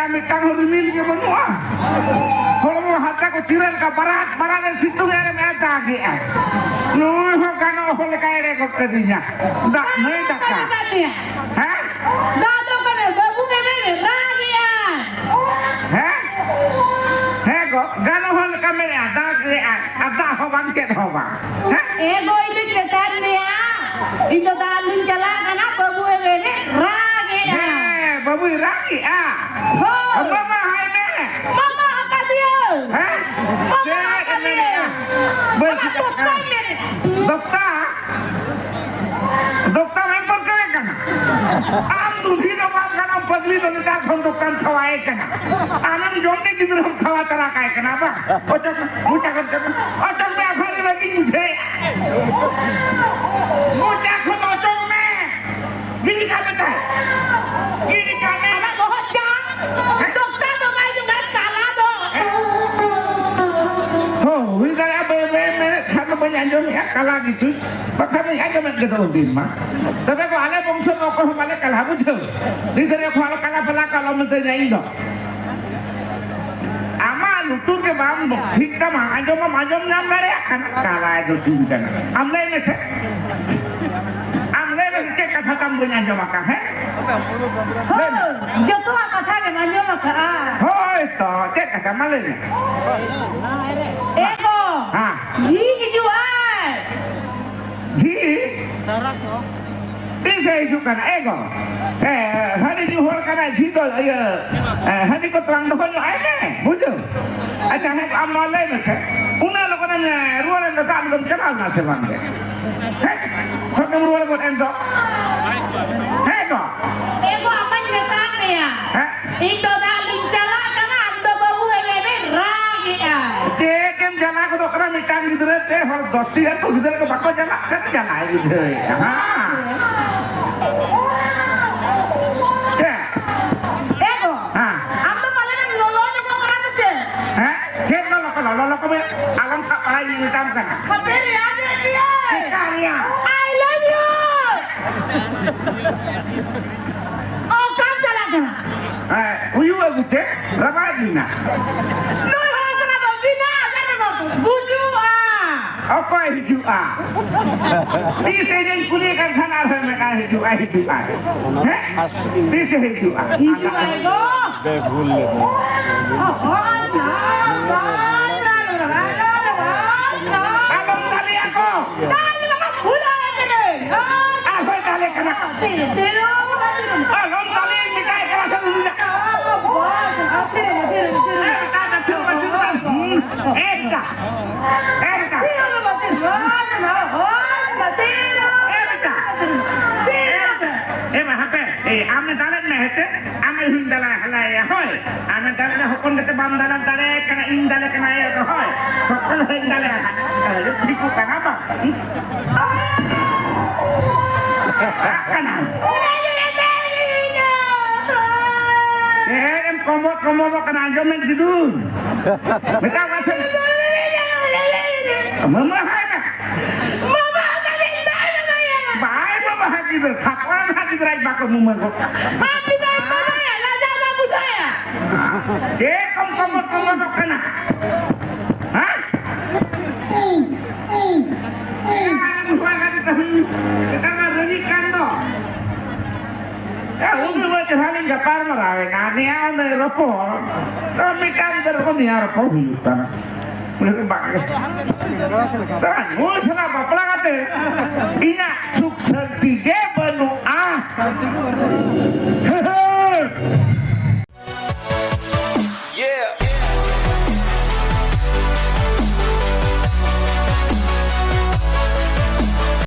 kami tang hurimin ke benua. Kalau mau hata ko tiran ka barat barat situ ngere meta ge. Nuh kano hole kaya rekod kadinya. Dak nei dakka. Hah? Dado kane babu ke mene ragia. Hah? Hego gano hole kamera dak ge ada hoban ke hoba. Hah? Ego ini cetan dia. Itu dalin jalan kana babu ke mene ragia. Babu ragi mama hai me Mama apa dia? hah Mama apa dia? Mama dokter memang kaya kana am duhino bang kana padli do dak dokter khawai kana anam jonne gidur hum khawa tara kaya kana ba ochak mucha kan ochak me akhari lagi mujhe mucha khud ochak me gini ka beta gini ka me Anak bohong jang. Dokter tuh main juga salah tuh. oh wigara be kami banyak ya kalah gitu kami aja main gitu din mah tapi ko ale bongso ko male kalah bujo di dari ko ala kalah pala kalau mentenya indo ama lutur ke bam hikta mah majom nyam bare kan kalah itu cinta amle mese ke kata tam punya aja maka he Joto apa saja nanya maka. oh itu cek kata male Ego. Ji jual. Ji bisa itu kan ego hari juhur kana jidol ayo hari ko terang dohon yo aine bujo acha he amale mese una lo kana ruale na ta dum kenal na se bande ko ruale ko endo ego Apa cetan ya? Itu dalin jalan kana ando babu bebe ragia. cekem jana ko to kara mitang gidre te hor dosi ko gidre ko bakko jana kan jana gidre Ego. Ando paling lolonya kok kana sih. Ket lolo ko alam ka pai ni tam kana Kapir ya dia. karya I love you. Oh, kan jalan kana. uyu agute rabadina No, kana babina, kana babu. Buju apa hiju di sini kuli kan sana mereka hiju di sini hiju Hiju ego. बेभूल alam tali ako apa tali kana alam tali mikai kana sa lula Eka Ema hape ame dalan na hete ame hindala halaya hoy ame dalan na hukon dete bam dalan dale kana indale kana ya hoy hukon hindale diku kana ba kana em komo kana jomen didun meta wasen mama hai na bae mama hati ber kapan hati berai bako mumang ko komo kana ha kita ngari kando ya udah buat halin gapar marawe nani ane ropo kami kan terkoni ropo hidup Mulai bagus. Tan, musra bapla kate. Ina sukses tiga benu